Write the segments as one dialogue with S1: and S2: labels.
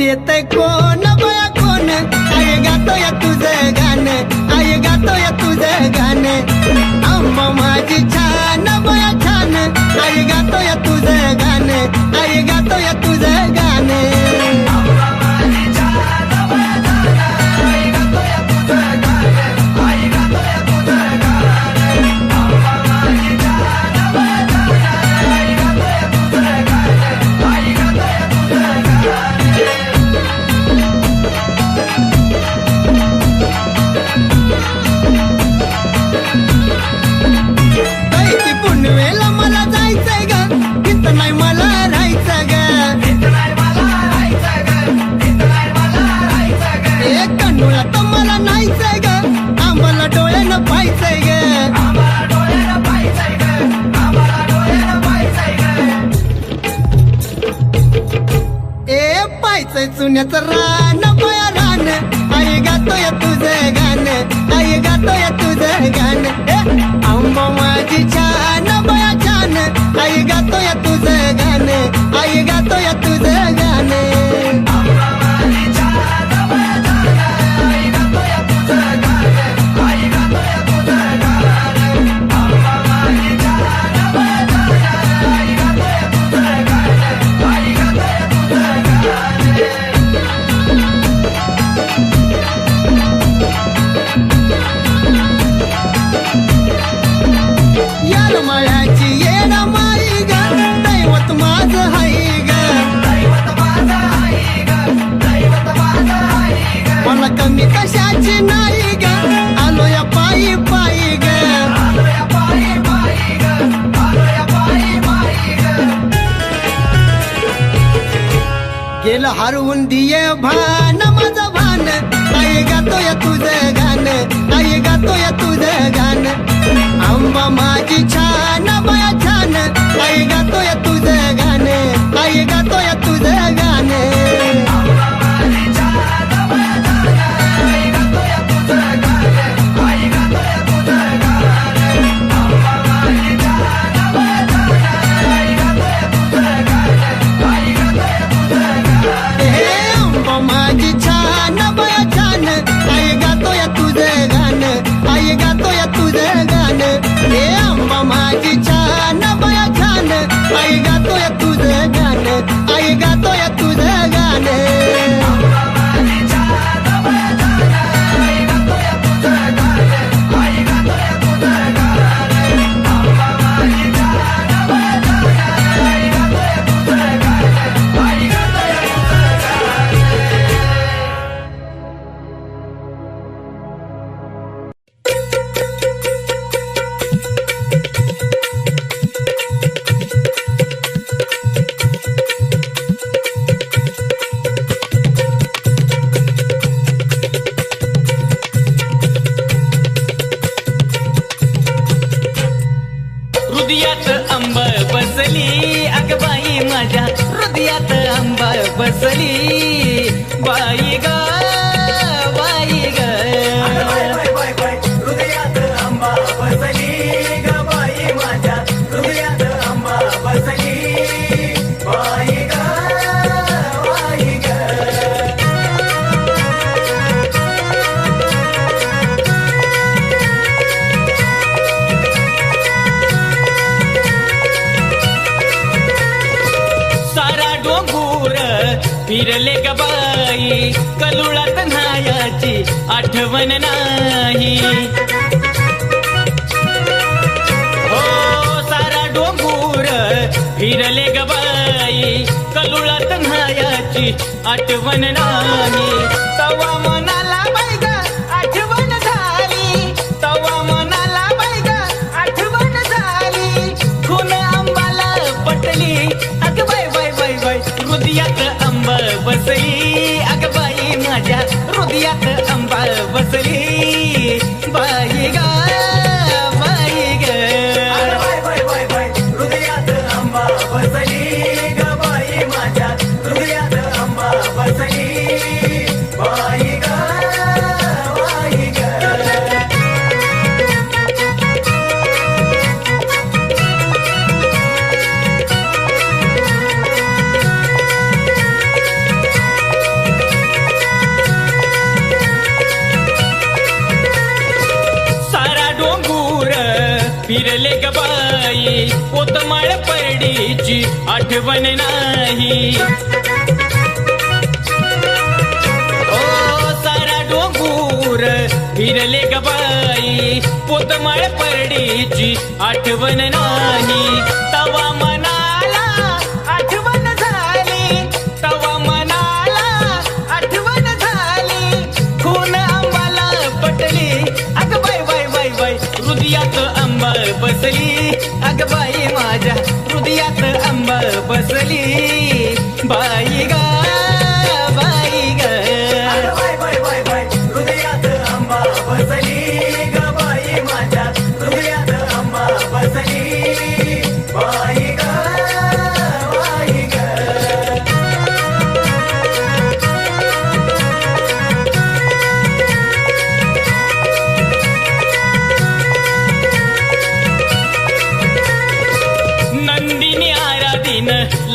S1: येतय कोण बया कोण, आई गातोय तुझं गाणं, आई गातोय तुझं गाणं. आंबा माझी छान बया छान, आई गातोय तुझं गाणं, आई गातोय तुझं गाणं. चुन्याचं रान बया रान, आई गातोय तुझं गाणं, आई गातोय तुझं गाणं. आंबा माझी छान बया छान, आई गातोय तुझं गाणं, आई गातोय तुझं गाणं. कमी कशाची नाही ग, आलो या पायी पायी ग, आलो या पायी पायी ग, आलो या पायी पायी ग. गेलं हरवून दिये भान माझं भान, आई गातोय तुझं गाणं, आई गातोय तुझं गाणं. आंबा माझी छान बया छान, आई गातोय तुझं गाणं, आई गातोय तुझं गाणं. माझी छान बया छान, आई गातोय तुझं गाणं, आई गातोय तुझं गाणं. हे आंबा माझी छान बया छान, आई गातोय तुझं गाणं, आई गातोय तुझं गाणं.
S2: हृदयात आंबा बसली, अग बाई माझ्या हृदयात आंबा बसली, बाई ग बाई ग.
S3: हृदयात आंबा बसली ग बाई माझ्या हृदयात आंबा बसली, बाई ग बाई ग.
S2: फिरले ग बाई कलुळात न्हायाची आठवण नाही, हो सारा डोंगूर फिरले ग बाई कलुळात न्हायाची आठवण नाही. तवा मनाला बाई ग आठवण झाली, तवा मनाला बाई ग आठवण झाली, खून आंबाला पटली, अग बाई बाई बाई बाई हृदयात आंबा बसली, अग बाई माझ्या हृदयात आंबा बसली, बाई ग बाई ग.
S3: हृदयात आंबा बसली ग बाई माझ्या हृदयात आंबा बसली, बाई ग बाई ग.
S2: फिरले ग बाई कोतमाळ परडीची आठवण नाही ओ सारा डोंगूर फिरले ग बाई कोतमाळ परडीची आठवण नाही तवा मनाला आठवण झाली तवा मनाला आठवण झाली खून आंबाला पटली अग बाय बाय बाय बाय हृदयात आंबा बसली अग बाई माझ्या हृदयात आंबा बसली बाई ग बाई ग
S3: बाय बाय बाय बाय हृदयात आंबा बसली ग बाई माझ्या हृदयात आंबा बसली बाई ग बाई ग
S2: नंदिनी आराधीन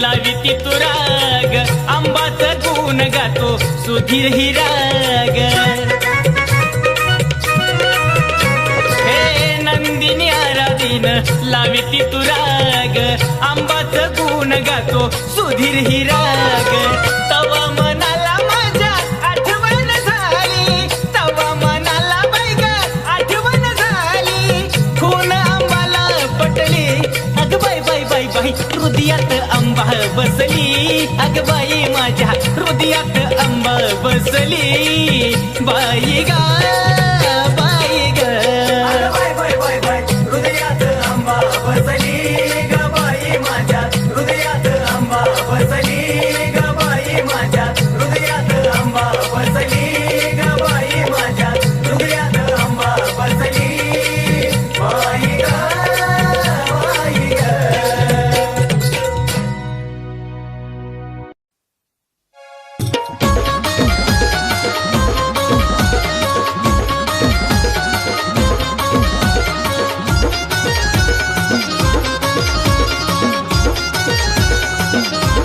S2: लावी ती तुराग आंबाच गुण गातो सुधीर ही राग हे नंदिनी आराधीन लावी ती तुराग आंबाच गुण गातो सुधीर ही राग तवा मनाला माझ्या आठवण झाली तवा मनाला बैगा आठवण झाली खून आंबाला पटली अग बाई बाई बाई बाई हृदयात आंबा बसली अग बाई माझ्या हृदयात आंबा बसली बाई ग बाई ग
S3: बाय बाय बाय बाय हृदयात आंबा बसली ग बाई माझ्या हृदयात आंबा बसली ग बाई माझ्या हृदयात आंबा बसली ग बाई माझ्या हृदयात आंबा बसली बाई ग बाई ग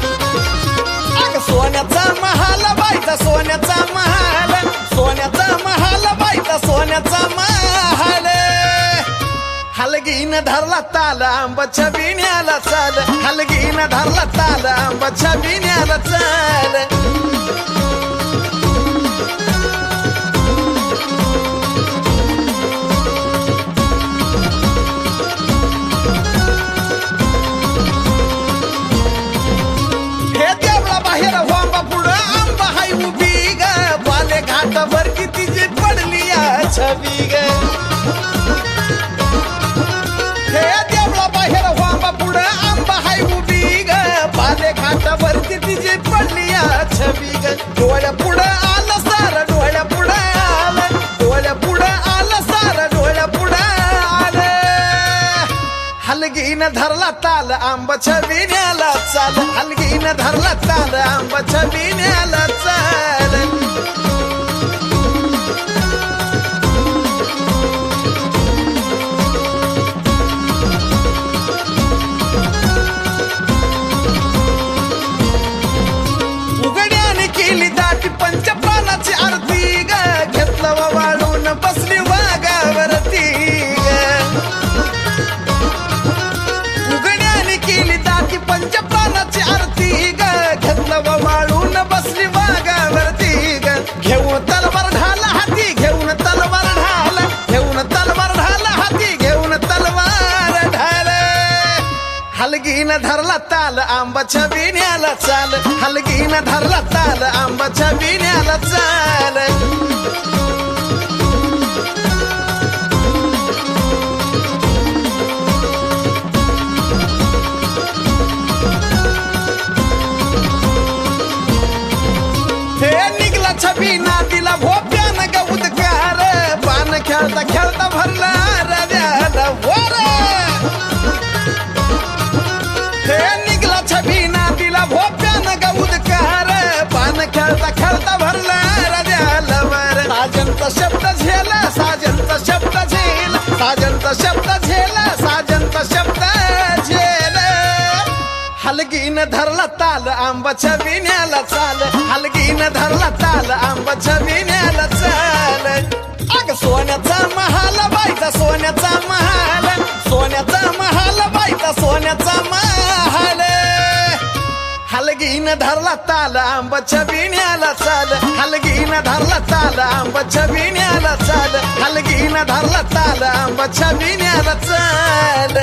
S4: अग सोन्याचा महाल बाईचा सोन्याचा महाल सोन्याचा महाल बाईचा सोन्याचा महाल हलगीन धरला ताल आंबाच्या बिण्याला चाल हलगीन धरला ताल आंबाच्या बिण्याला चाल हे देवळा बाहेर वांबा पुढं आंबा हाय उभी ग बाले घाटावर किती जी पडली या छबी ग हे देवळा बाहेर वांबा पुढं आंबा हाय उभी ग बाले घाटावर किती जी पडली या छबी ग डोळ्या पुढं आलं सार डोळ्या पुढं आलं डोळ्या पुढं आलं सार डोळ्या पुढं आलं हलगीन धरला ताल आंबाच्या बिण्याला चाल हलगीन धरला ताल आंबाच्या बिण्याला चाल उघड्याने केली दाटी पंचप्राणाची आरती ग घेतलं वाळून बसली वाघावरती ग उघड्याने केली दाटी पंचप्राणाची आरती ग घेतलं वाळून बसली वाघावरती ग घेऊन तलवार ढाल हाती घेऊन तलवार ढाल घेऊन तलवार ढाल हाती घेऊन तलवार ढाल हलगीन धरला ताल आंबाच्या बिण्याला चाल हलगीन धरला ताल आंबाच्या बिण्याला चाल हे निघला छबी नातीला भोप्यानं ग उदकार पान खेळता खेळता भरला रद्याला वर हे निघला छबी नातीला भोप्यानं ग उदकार पान खेळता खेळता भरला रद्याला वर साजनचा शब्द झेला साजनचा शब्द झेल साजनचा शब्द झेला साजनचा शब्द झेल हलगीन धरला ताल आंबाच्या बिण्याला चाल हलगीन धरला ताल आंबाच्या बिण्याला चाल अग सोन्याचा महाल बाईचा सोन्याचा महाल हलगीन धरला ताल आंबाच्या बिण्याला चाल हलगीन धरला ताल आंबाच्या बिण्याला चाल हलगीन धरला ताल आंबाच्या बिण्याला चाल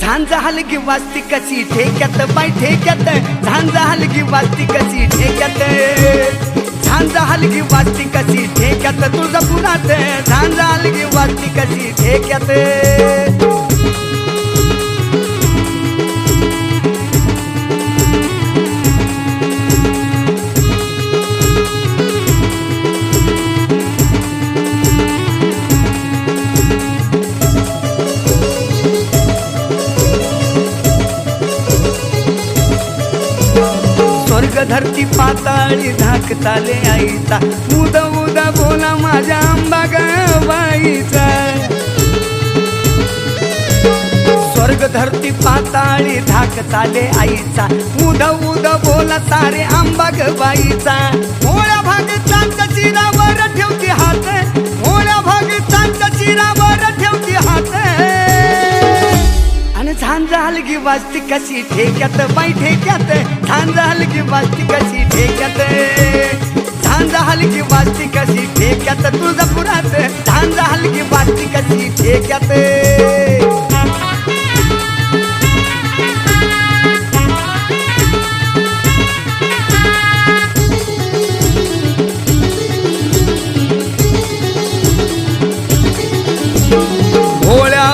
S1: झांजा हलगी वाजती कशी ठेक्यात बाई ठेक्यात झांजा हलगी वाजती कशी ठेक्यात झांजा हलगी वाजती कशी ठेक्यात तुळजापुरात झांजा हलगी वाजती कशी ठेक्यात धरती पाताळी धाक चाले आईचा उदा उदा बोला माझ्या आंबा गावाईचा स्वर्ग धरती पाताळी धाक चाले आईचा उद उद बोला सारे आंबा ग बाईचा मोळ्या भाग चांद चिरावर ठेवती हात मोळ्या भाग चांद चिरावर ठेवती हात आणि झांजा हलगी वाजती कशी ठेक्यात बाई ठेक्यात झांजा हलगी वाजती कशी ठेक्यात झांजा हलगी वाजती कशी ठेक्यात तुळजापुरात झांजा हलगी वाजती कशी ठेक्यात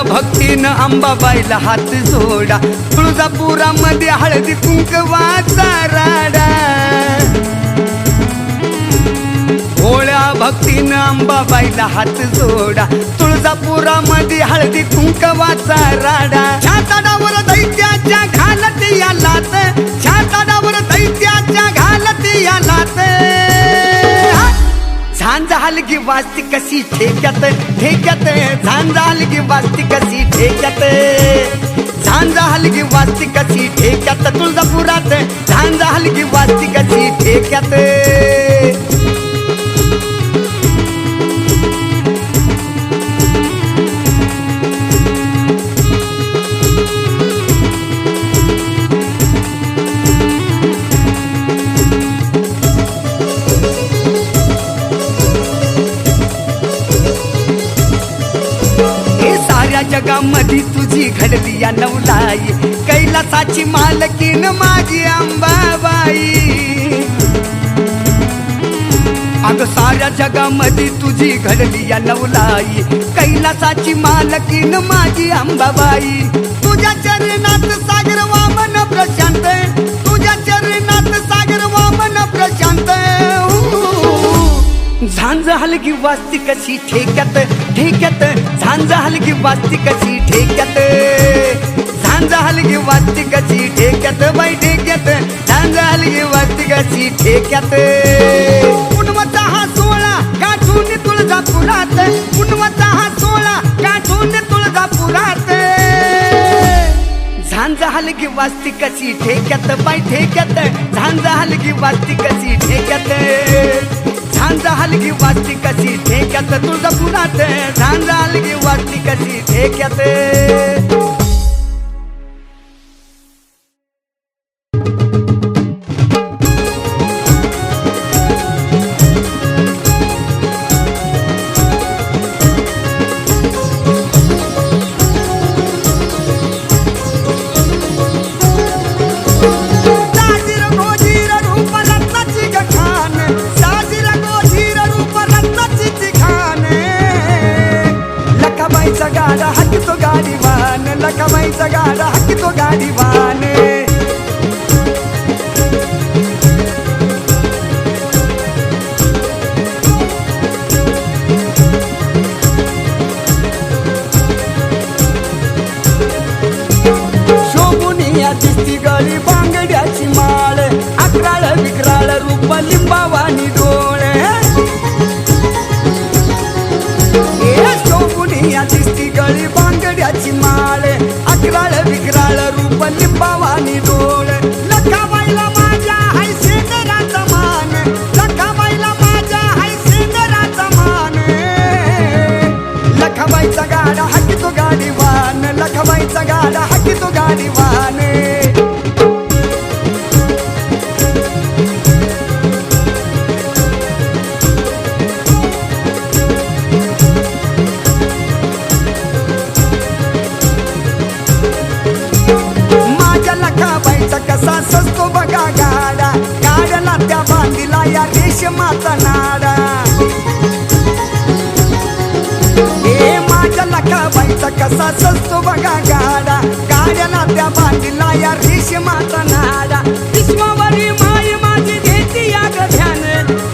S1: भक्तीनं अंबाबाईला हात जोडा तुळजापुरामध्ये हळदी कुंकवाचा राडा भोळ्या भक्तीनं अंबाबाईला हात जोडा तुळजापुरामध्ये हळदी कुंकवाचा राडा छाताडावर दैत्याच्या घालत या लात छाताडावर दैत्याच्या घालत या लात झांजा हलगी वाजती कशी ठेक्यात ठेक्यात झांजा हलगी वाजती कशी ठेक्यात झांजा हलगी वाजती कशी ठेक्यात तुळजापुरात झांजा हलगी वाजती कशी ठेक्यात जगामध्ये तुझी घडली या नवलाई कैलासाची मालकीन माझी अंबाबाई अग साऱ्या जगामध्ये तुझी घडली या नवलाई कैलासाची मालकीन माझी अंबाबाई तुझ्या चरणात सागर वामन प्रशांत तुझ्या चरणात सागर वामन प्रशांत झांजा हलगी वाजती कशी ठेक्यात ठेक्यात झांजा हलगी वाजती कशी ठेक्यात झांजा हलगी वाजती कशी ठेक्यात बाई ठेक्यात झांजा हलगी वाजती कशी ठेक्यात पुनवचा हा सोहळा गाठून तुळजापुरात पुनवचा हा सोहळा गाठून तुळजापुरात झांजा हलगी वाजती कशी ठेक्यात बाई ठेक्यात झांजा हलगी वाजती कशी ठेक्यात झांजा हलगी वाजती कशी ठेक्यात तुळजापुरात झांजा हलगी वाजती कशी ठेक्यात लखाबाईचा गाडा हाकितो गाडीवान शोभुनिया दिसती गळी बांगड्याची माळ अकराळ विकराळ रूप लिंबावानी डोळे शोभुनिया दिसती गळी बांगड्याची माळ अकराळ विकराळ रूप लिंबावानी डोळ लखाबाईला माझ्या हाय शेंदराचा मान लखाबाईला माझ्या हाय शेंदराचा मान लखाबाईचा गाडा हाकितो गाडीवान लखाबाईचा गाडा हाकितो गाडीवान कसा सजतो बघा गाडा गाड्याला त्या बांधीला या रेशमाचा नाडा हे माझ्या लखाबाईचा कसा सजतो बघा गाडा गाड्याला त्या बांधीला या रेशमाचा नाडा विश्वावरी माय माझी घेती या ग ध्यान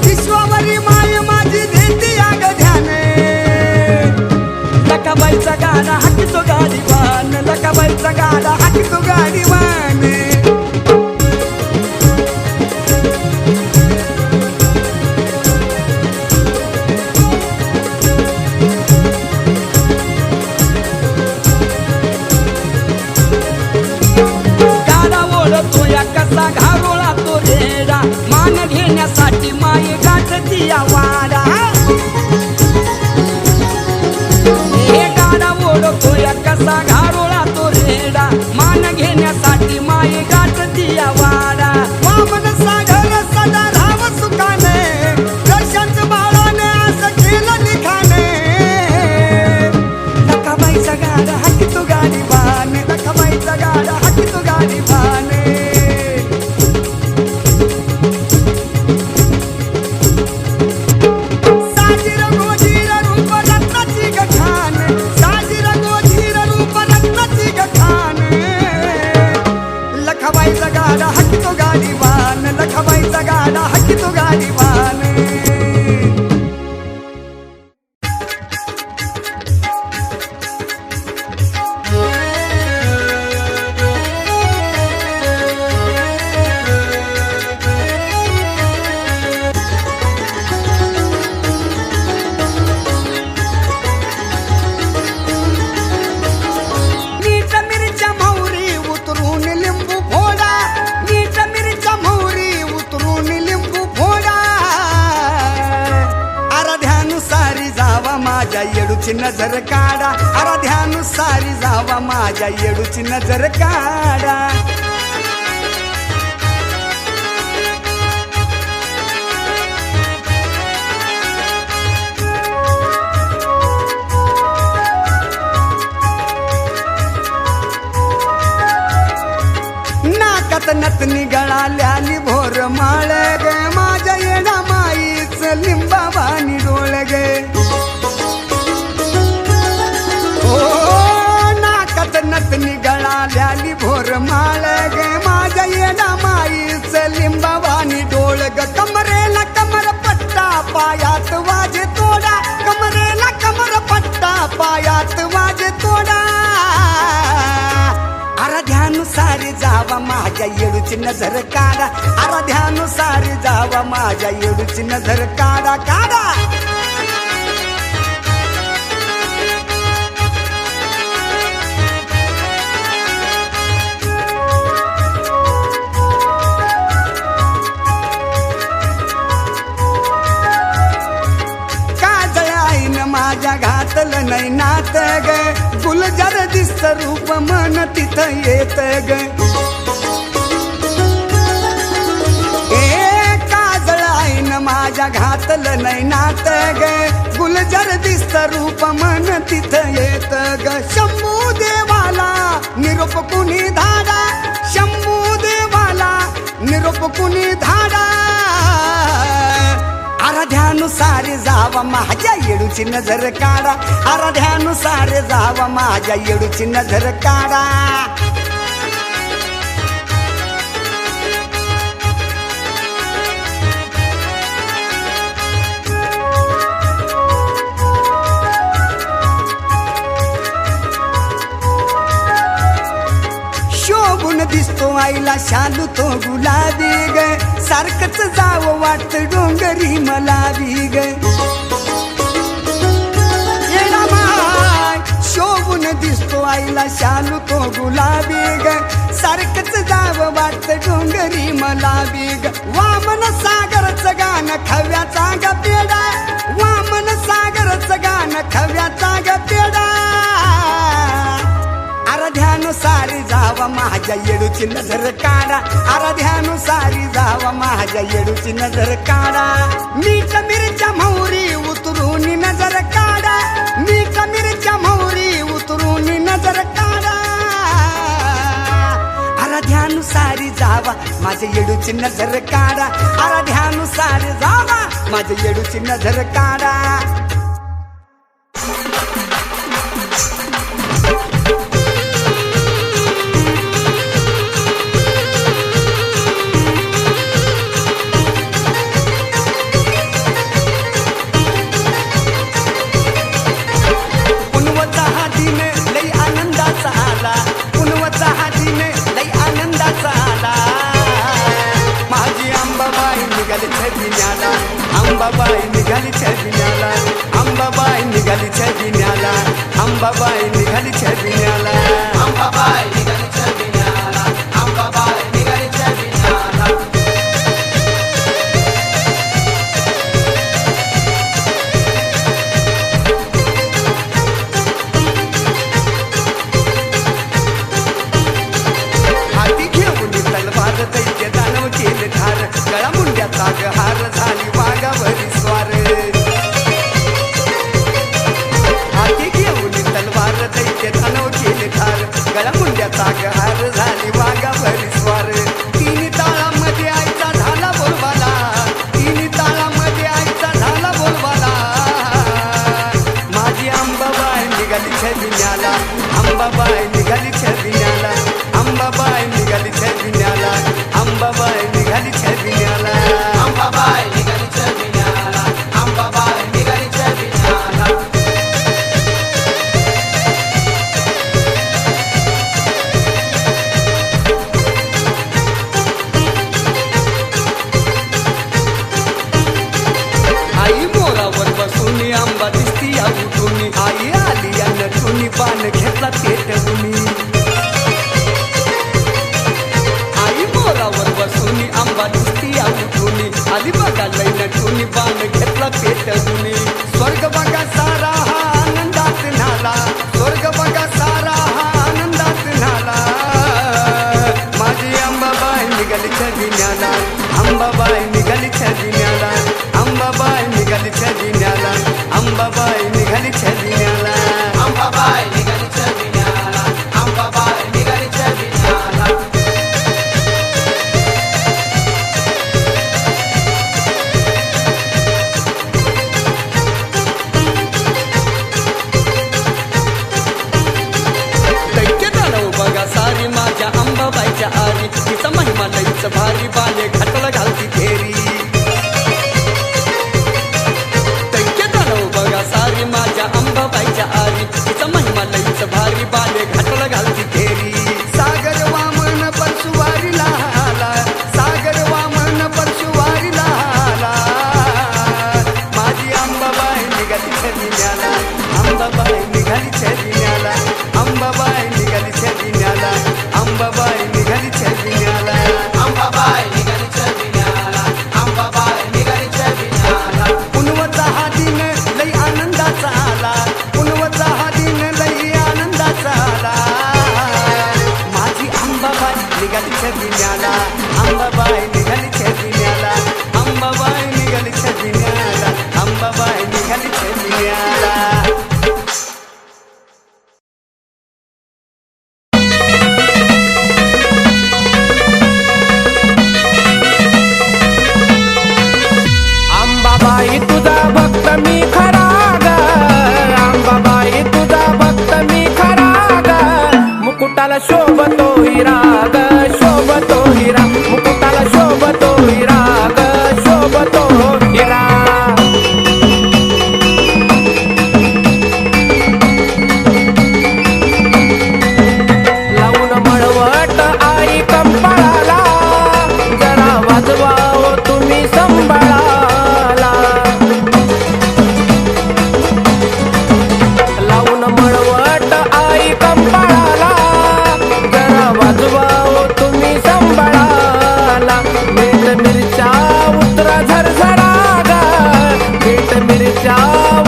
S1: विश्वावरी माय माझी घेती या ग ध्यान लखाबाईचा गाडा हाकितो गाडीवान लखाबाईचा गाडा हाकितो गाडीवान
S5: ओढतो या कसा घारोळा तो रेडा मान घेण्यासाठी माये गाठती या वाडा हे गाडा ओढतो या कसा घारोळा तो रेडा मान घेण्यासाठी माये गाठती या वाडा
S1: वामन सागर सदा राम सुखाने दर्शनच बाळाने असं केलं लिखाणे
S5: लखाबाईचा गाडा हाकी तो गाडी बाने लखाबाईचा गाडा हाकी तो गाडी बाने
S1: साजीर गोजीर रूप रत्नाची गठाण साजीर गोजीर रूप रत्नाची गठाण
S5: लखाबाईचा गाडा हाकी तो गाडी बान लखाबाईचा गाडा हाकी तो गाडी बाने
S1: मीठ मिरच्या मोहरी उतरून लिंबू फोडा मीठ मिरच्या मोहरी उतरून लिंबू फोडा
S5: आराध्यानुसारी जावा माझ्या येडूची नजर काढा आराध्यानुसारी जावा माझ्या येडूची नजर काढा नाकात नतनी गळाल्याली भोर माळ गे माझ्या येडा माईच लिंबावानी डोळ गे ओ नाकात नतनी गळाल्याली भोर माळ गे माझ्या येडा माईच लिंबावानी डोळ ग कमरेला कमर पट्टा पायात वाजे तोडा कमरेला कमर पट्टा पायात वाजे तोडा आराध्यानुसारी जावा माझ्या येडूची नजर काढा आराध्यानुसारी जावा माझ्या येडूची नजर काढा काढा काजळ आईन माझ्या घातलं नाही नात ग गुलजार दिसत रूप मन तिथं येत ग ए काजळ आईन माझ्या घातलं नाही नात ग गुलजार दिसत रूप मन तिथं येत ग शंभू देवाला निरोप कुणी धाडा शंभू देवाला निरोप कुणी धाडा आराध्यानुसारी जावा माझ्या येडूची नजर काढा आराध्यानुसारी जावा माझ्या येडूची नजर काढा शोभून दिसतो आईला शालू तो गुलाबी ग सारखंच जावं वाटत डोंगरी मला ग येडा माय शोभून दिसतो आईला शालू तो गुलाबी ग सारखंच जावं वाटत डोंगरी मला ग वामन सागरचं गाणं खव्याचा ग पेडा वामन सागरचं गाणं खव्याचा ग पेडा आराध्यानुसारी जावा माझ्या येडूची नजर काढा आराध्यानुसारी जावा माझ्या येडूची नजर काढा मीठ मिरच्या मोहरी उतरून नजर काढा मीठ मिरच्या मोहरी उतरून नजर काढा आराध्यानुसारी जावा माझ्या येडूची नजर काढा आराध्यानुसारी जावा माझ्या येडूची नजर काढा अंबाबाई निघाली छबिन्याला अंबाबाई निघाली छबिन्याला अंबाबाई निघाली छबिन्याला
S3: अंबाबाई निघाली छबिन्याला अंबाबाई
S5: मुंड्याचा ग हार झाली वाघावरी स्वार हाती घेऊन तलवार दैत्य दानव केले ठार गळा मुंड्याचा ग हार झाली वाघावरी स्वार तीन ताळामध्ये आईचा झाला बोलवाला तीन ताळामध्ये आईचा झाला बोलवाला माझी अंबाबाई निघाली छबिन्याला अंबाबाई निघाली छबिन्याला अंबाबाई निघाली छबिन्याला अंबाबाई निघाली छबिन्याला
S3: अंबाबाई निघाली छबिन्याला अंबाबाई निघाली छबिन्याला
S5: आई मोरावर बसून आंबा दिसती उठून आई आली नटून पान घेतला पेटवून आई मोरावर बसून आंबा दिसती उठून आली बघा लई नटून पान घेतला पेटवून स्वर्ग बघा सारा हा आनंदात नाला स्वर्ग बघा सारा हा आनंदात नाला माझी अंबाबाई निघाली छबिन्याला अंबाबाई निघाली छबिन्याला अंबाबाई निघाली छबिन्याला अंबाबाई निघाली छबिन्याला
S3: अंबाबाई निघाली छबिन्याला अंबाबाई निघाली छबिन्याला
S5: दैत्य दानव बघा सारी माझ्या अंबाबाईच्या आरी तिचा महिमा लईच भारी बाले घाटला घालती फेरी दैत्य दानव बघा सारी माझ्या अंबाबाईच्या आरी तिचा महिमा लईच भारी बाले घाटला घालती फेरी सागर वामन परशुवारीला आला सागर वामन परशुवारीला आला माझी अंबाबाई निघाली छबिन्याला अंबाबाई निघाली छबिन्याला अंबाबाई निघाली छबिन्याला अंबाबाई निघाली छबिन्याला
S3: अंबाबाई निघाली छबिन्याला अंबाबाई निघाली छबिन्याला
S5: पुनवचा हा दिन लई आनंदाचा आला पुनवचा हा दिन लई आनंदाचा आला माझी अंबाबाई निघाली छबिन्याला अंबाबाई निघाली छबिन्याला अंबाबाई निघाली छबिन्याला अंबाबाई निघाली छबिन्याला
S6: अंबाबाई तुझा भक्त मी खरा ग अंबाबाई तुझा भक्त मी खरा ग मुकुटाला शोभतो हिरा ग शोभतो हिरा मुकुटाला शोभतो हिरा ग शोभतो हिरा लावून मळवट आई कंपाळाला जरा वाजवा हो तुम्ही संभाळाला लावून मळवट आई कंपाळाला जरा वाजवा हो तुम्ही संभाळाला मीठ मिरच्या उतरा झरझरा ग मीठ मिरच्या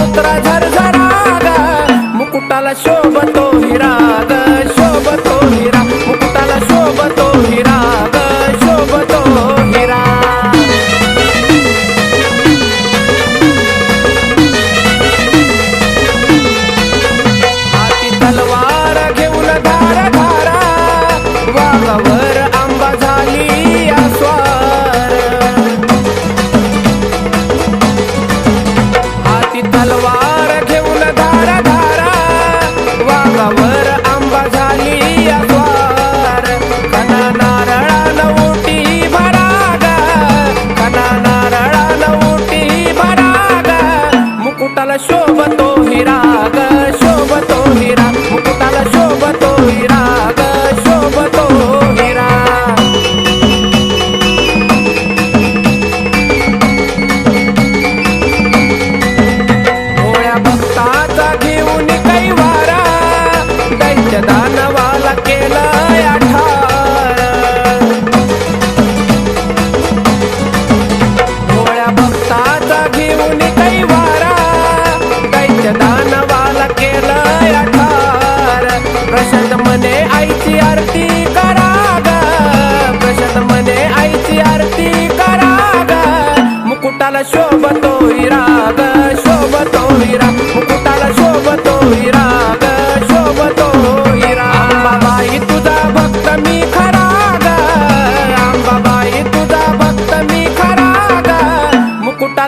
S6: उतरा झरझरा ग मुकुटाला शोभतो हिरा ग शोभतो हिरा मुकुटाला शोभतो हिरा ग शोभतो हिरा हाती तलवार घेऊन धारा धारा वाघावर आंबा झाली आस्वार हाती तलवार घेऊन धारा धारा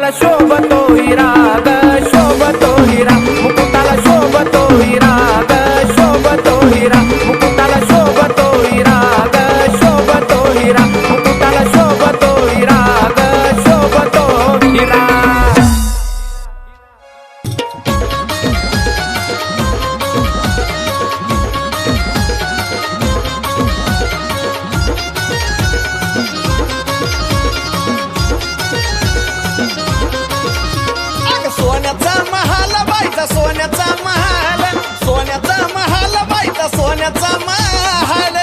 S6: मुकुटाला शोभतो हिरा ग शोभतो हिरा मुकुटाला शोभतो हिरा ग शोभतो हिरा मुकुटाला शोभतो हिरा ग शोभतो हिरा मुकुटाला शोभतो हिरा ग शोभतो हिरा
S4: सोन्याचा महाल बाईचा सोन्याचा महाल सोन्याचा महाल बाईचा सोन्याचा महाल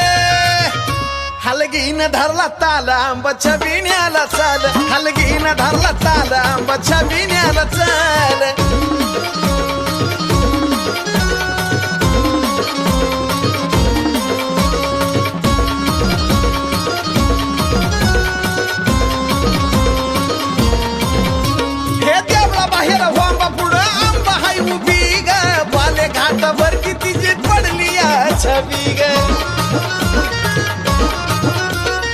S4: हलगीन धरला ताल आंबाच्या बिण्याला चाल हलगीन धरला ताल आंबाच्या बिण्याला चाल हे देवळा बाहेर वांबा पुढं आंबा हाय उभी ग बाले घाटावर किती जी पडली या छबी ग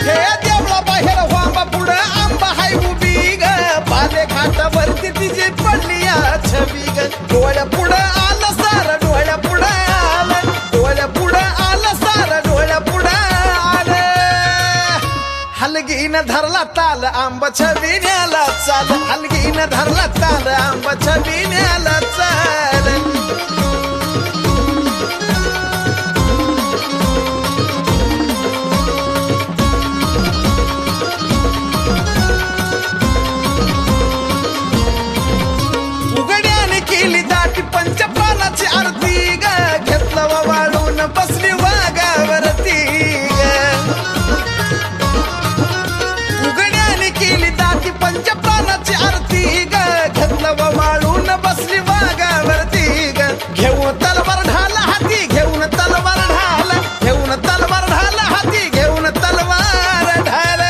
S4: हे देवळा बाहेर वांबा पुढं आंबा हाय उभी ग बाले घाटावर किती जी पडली या छबी ग डोळ्या पुढं आलं सार डोळ्या पुढं आलं डोळ्या पुढं आलं सार डोळ्या पुढं आलं हलगीन धरला ताल आंबाच्या बिण्याला चाल हलगीन धरला ताल आंबाच्या बिण्याला चाल उघड्याने केली दाटी पंचप्राणाची आरती ग घेतलं वाळून बसली वाघावरती ग उघड्याने केली दाटी पंचप्राणाची आरती ग घेतलं वाळून बसली वाघावरती ग घेऊन तलवार ढाल हाती घेऊन तलवार ढाल घेऊन तलवार ढाल हाती घेऊन तलवार ढाल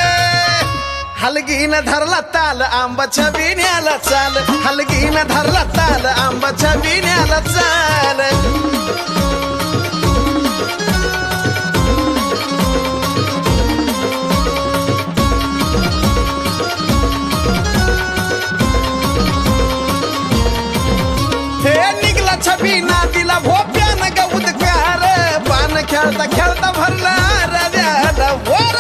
S4: हलगीन धरला ताल आंबाच्या बिण्याला चाल हलगीन धरला ताल आंबाच्या बिण्याला चाल हे निघला छबी नातीला भोप्यान ग उदकार पान खेळता खेळता भरला रव्याला वर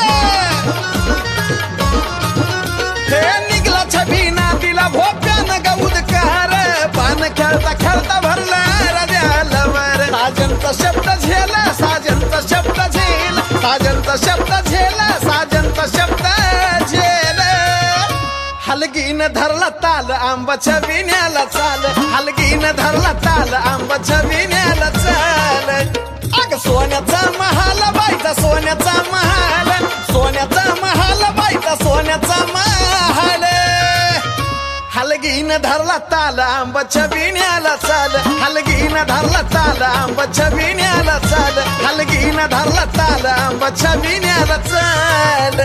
S4: हे निघला छबी नातीला भोप्यान ग उदकार पान खेळता खेळता भरला रव्याला वर साजनचा शब्द झेला साजनचा शब्द झेल साजनचा शब्द झेला साजनचा शब्द झेल हलगीन धरला ताल आंबाच्या बिण्याला चाल हलगीन धरला ताल आंबाच्या बिण्याला चाल अग सोन्याचा महाल बाईचा सोन्याचा महाल सोन्याचा महाल बाईचा सोन्याचा महाल हलगीन धरला ताल आंबाच्या बिण्याला चाल हलगीन धरला ताल आंबाच्या बिण्याला चाल हलगीन धरला ताल आंबाच्या बिण्याला चाल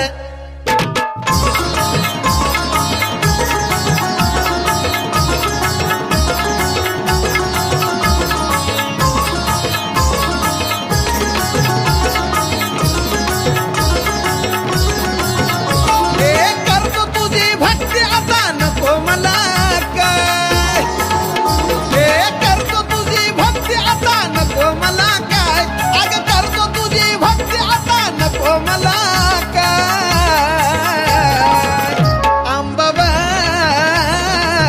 S4: करतो तुझी भक्ती आता नको मला काय करतो तुझी भक्ती आता नको मला काय अग करतो तुझी भक्ती आता नको मला काय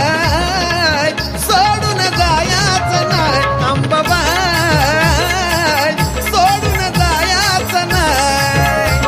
S4: अंबाबाई सोडून जायचं नाही अंबाबाई सोडून जायचं नाही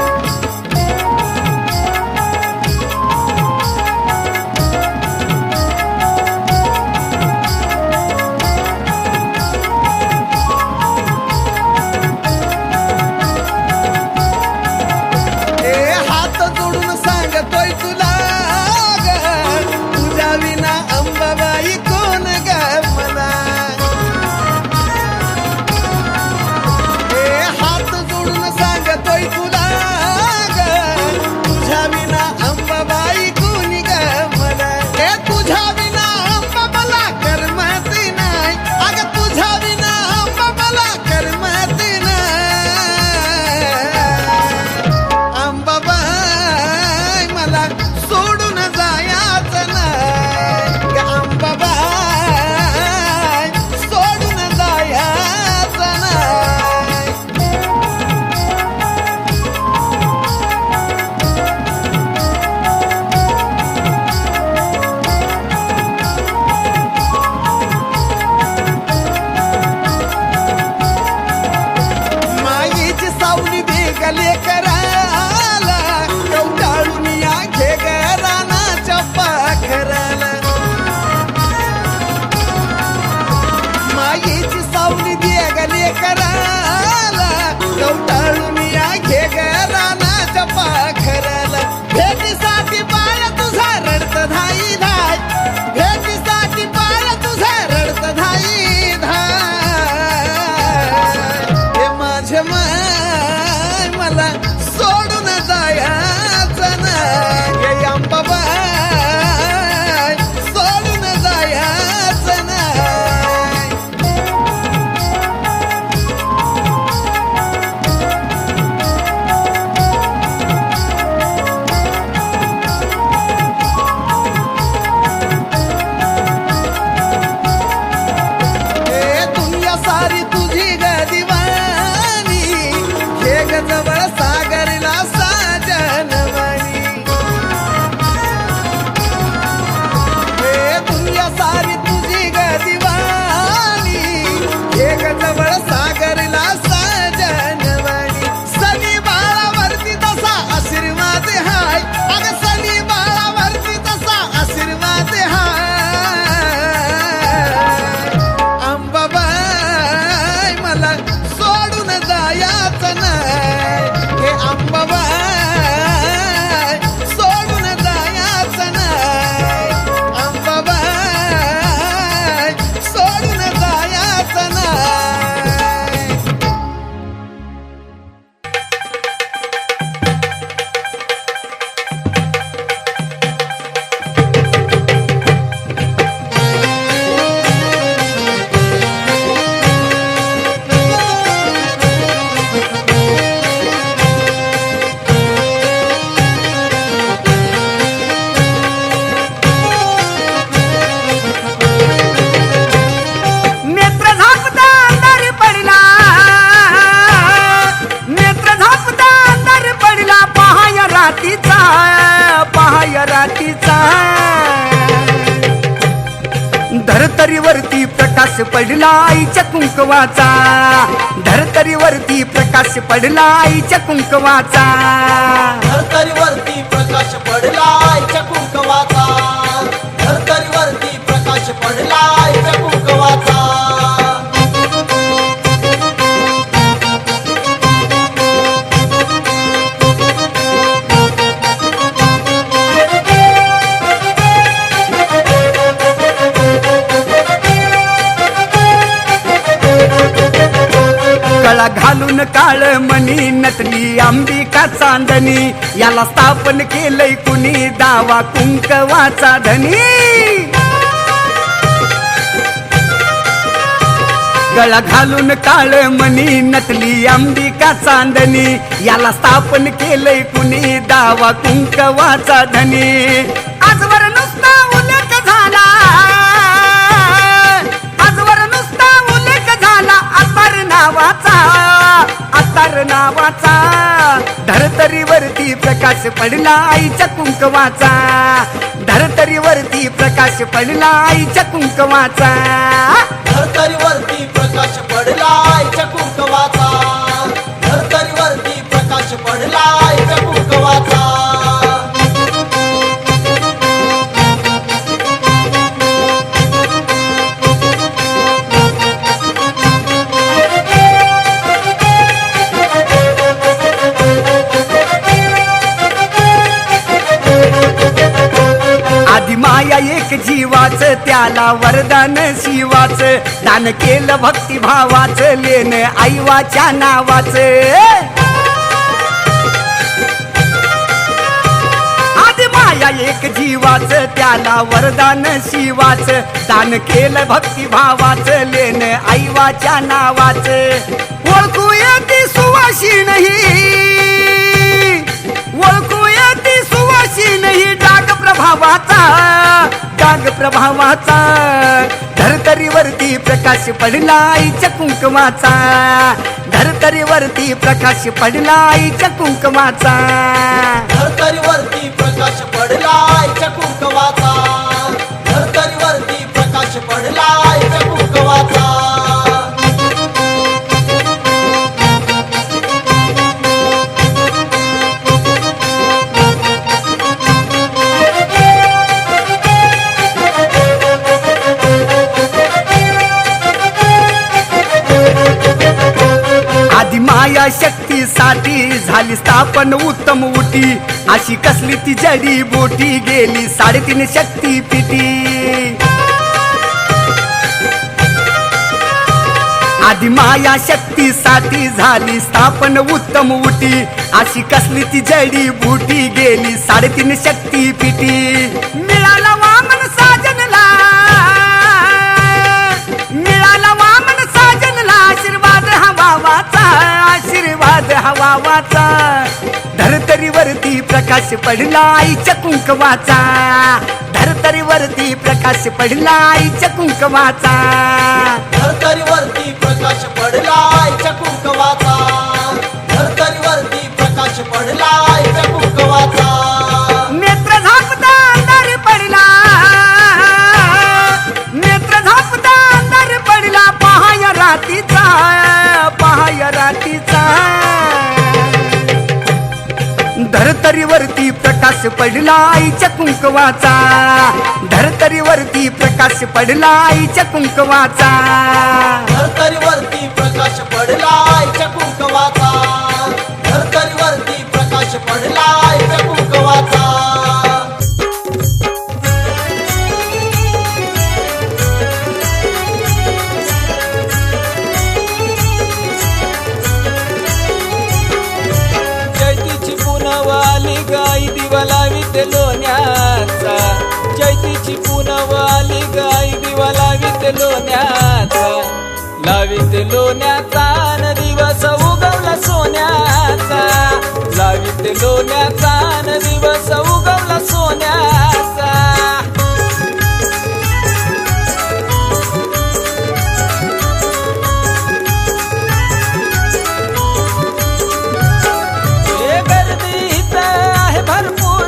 S5: पहाय रातीचा धरतरीवरती प्रकाश पडला आईच्या कुंकवाचा धरतरीवरती प्रकाश पडला आईच्या कुंकवाचा
S1: धरतरीवरती प्रकाश पडला आईच्या कुंकवाचा धरतरीवरती प्रकाश पडला आईच्या कुंकवाचा
S5: गळा घालून काळ मणी नटली अंबिका चांदणी याला स्थापन केलंय कुणी दावा कुंकवाचा धनी गळा घालून काळ मणी नटली अंबिका चांदणी याला स्थापन केलंय कुणी दावा कुंकवाचा धनी आजवर नुसता उल्लेख झाला आजवर नुसता उल्लेख झाला अत्तर नावाचा धरतरीवरती प्रकाश पडला आईच्या कुंकवाचा धरतरीवरती प्रकाश पडला आईच्या कुंकवाचा
S1: धरतरीवरती प्रकाश पडला आईच्या कुंकवाचा धरतरीवरती प्रकाश पडला आईच्या कुंकवाचा
S5: आधी माया एक जीवाच त्याला वरदान शिवाच दान केलं भक्तिभावाच लेन आईवाच्या नावाच आधी माया एक जीवाच त्याला वरदान शिवाच दान केलं भक्तिभावाच लेन आईवाच्या नावाच ओळखू येती सुवाशी नाही ओळखू येती सुवाशी नाही डाग प्रभावाचा धरतरीवरती प्रकाश पडला आईच्या कुंकवाचा धरतरीवरती प्रकाश पडला आईच्या कुंकवाचा
S1: धरतरीवरती प्रकाश पडला आईच्या कुंकवाचा धरतरीवरती प्रकाश पडला आईच्या कुंकवाचा
S5: आधी माया शक्तीसाठी झाली स्थापन उत्तम उटी अशी कसली ती जडी बोटी गेली 3.5 शक्ती पिटी आधी माया शक्तीसाठी झाली स्थापन उत्तम उटी अशी कसली ती जडी बुटी गेली 3.5 शक्ती पिटी मिळाला वामन साजनला मिळाला वामन साजनला आशीर्वाद हवावाचा धरतरीवरती प्रकाश पडला आईच्या कुंकवाचा धरतरीवरती प्रकाश पडला आईच्या कुंकवाचा
S1: धरतरीवरती प्रकाश पडला आईच्या कुंकवाचा धरतरीवरती प्रकाश पडला आईच्या कुंकवाचा
S5: नेत्र झापता अंधार पडला नेत्र झापता अंधार पडला पहाय रातीचा धरतरीवरती प्रकाश पडला आईच्या कुंकवाचा धरतरीवरती प्रकाश पडला आईच्या कुंकवाचा
S1: धरतरीवरती प्रकाश पडला आईच्या कुंकवाचा धरतरीवरती प्रकाश पडला आईच्या कुंकवाचा
S2: चैतीची पुनवाली गाई दिवा लावीत लोण्याचा चैतीची पुनवाली गाई दिवा लावीत लोण्याचा लावीत लोण्याचा न दिवस उगवला सोन्याचा लावीत लोण्याचा न दिवस उगवला सोन्याचा गर्दी इथं आहे भरपूर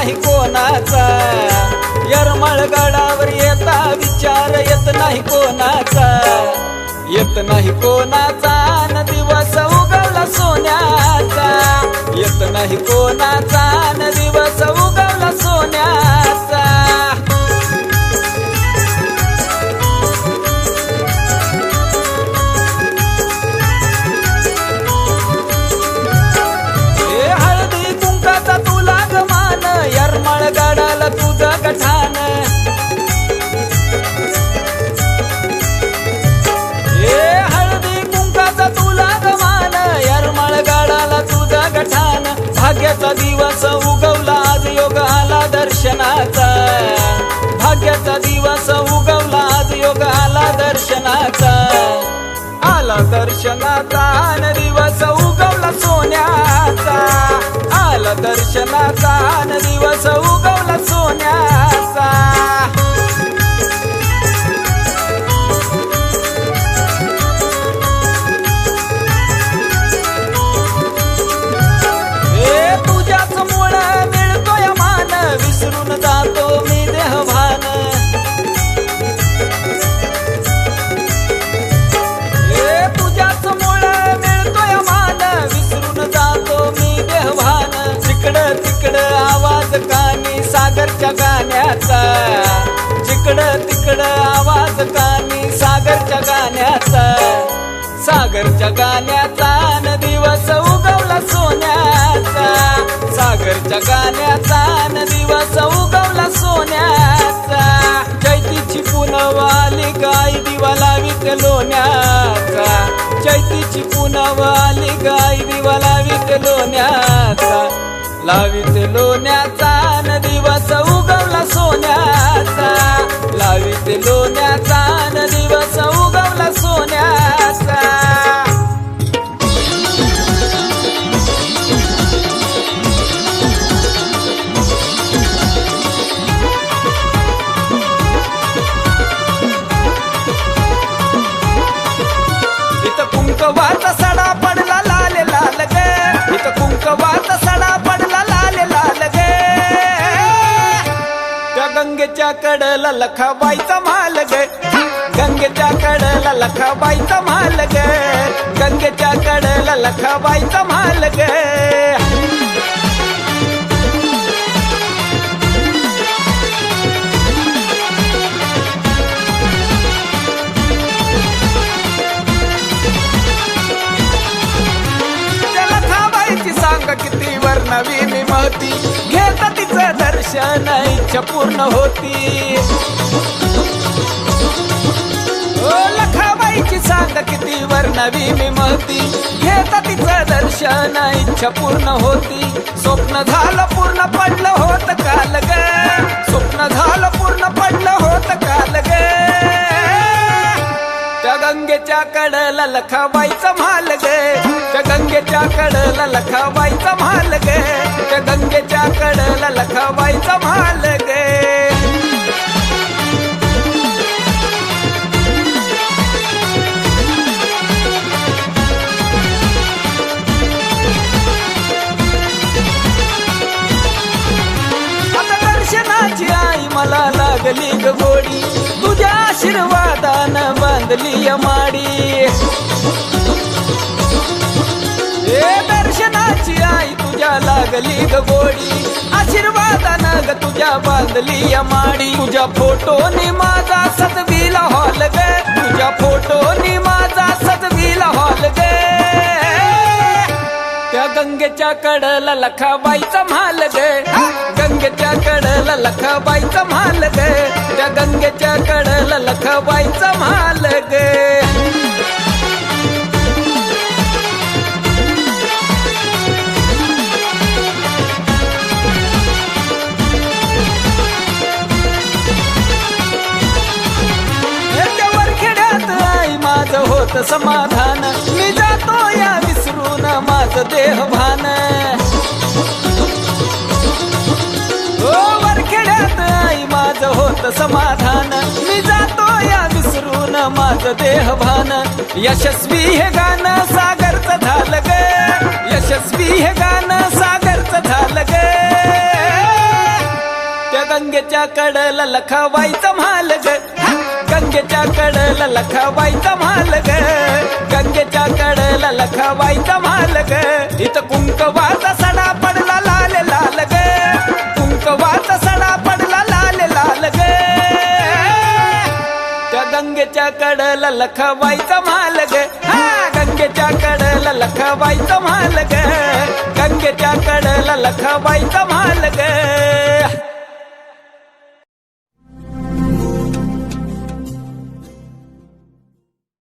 S2: नाही कोणाचा, यरमळगडावर येता विचार येत नाही कोणाचा, येत नाही कोणाचा न दिवस उगवला सोन्याचा, येत नाही कोणाचा न दिवस उगवला सोन्याचा. ए हळदी कुंकाचा तुला गमान, यरमळगडाला तुझं गठाण, भाग्याचा दिवस उगवला आज योग आला दर्शनाचा, भाग्याचा दिवस उगवला आज योग आला दर्शनाचा, आला दर्शनाचा न दिवस उगवला सोन्याचा, आला दर्शनाचा न दिवस उगवला सोन्याचा. विसरून जातो मी देहभान, तुझ्याच मुळे मिळतोय मान, विसरून जातो मी देहभान. जिकडं तिकडं आवाज कानी सागरच्या गाण्याचा, जिकडं तिकडं आवाज कानी सागरच्या गाण्याचा, सागरच्या गाण्याचा न दिवस उगवला सोन्याचा, सागरच्या गाण्याचा न दिवस उगवला सोन्याचा. चैतीची पुनव आली गाय दिवा लावीत लोण्याचा, चैतीची पुनव आली गाय दिवा लावीत लोण्याचा, लावीत लोण्याचा न दिवस उगवला सोन्याचा, लावीत लोण्याचा न दिवस उगवला सोन्याचा. कुंकवाचा सडा पडला लाल लाल गे, इथं कुंकवाचा सडा पडला लाल लाल गे. त्या गंगेच्या कडला लखाबाईचा माल गे, गंगेच्या कडला लखाबाईचा माल गे, गंगेच्या कडला लखाबाईचा माल गे. किती वर नवीन महती घेता तिचं दर्शन इच्छा पूर्ण होती. ओ लखाबाईची सांग किती वर नवीन महती घेता तिचं दर्शन इच्छा पूर्ण होती. स्वप्न झालं पूर्ण पडलं होत काल ग, स्वप्न झालं पूर्ण पडलं होत काल ग. त्या गंगेच्या कडला लखाबाईचा माल गे, त्या गंगेच्या कडला लखाबाईचा माल गे, त्या गंगेच्या कडला लखाबाईचा माल गे. आता दर्शनाची आई मला लागली ग गोडी, तुझ्या आशीर्वादानं बांधली माडी. ए दर्शनाची आई तुझ्या लागली ग गोडी, आशीर्वादानं ग तुझ्या बांधली माडी. तुझ्या फोटोनी माझा सजविला हॉल गे, तुझ्या फोटोनी माझा सजविला हॉल गे. त्या गंगेच्या कडला लखाबाईचा माल गे, गंगेच्या कडला लखाबाईचा माल गे, त्या गंगेच्या कडला लखाबाईचा माल गे. माझं होत समाधान, मी जातो या विसरून माझं देहभान. ओ वरखेड्यात आई माझं होत समाधान, मी जातो या विसरून माझं देहभान. यशस्वी हे गाणं सागरचं झालं ग, यशस्वी हे गाणं सागरचं झालं ग. गंगेच्या कडला लखाबाईचा महाल ग गंगेच्या कडला लखाबाईचा महाल ग गंगेच्या कडला लखाबाईचा महाल ग इथं कुंकवाचा सडा पडला लाल लाल ग कुंकवाचा सडा पडला लाल लाल ग त्या गंगेच्या कडला लखाबाईचा महाल ग गंगेच्या कडला लखाबाईचा महाल ग गंगेच्या कडला लखाबाईचा महाल ग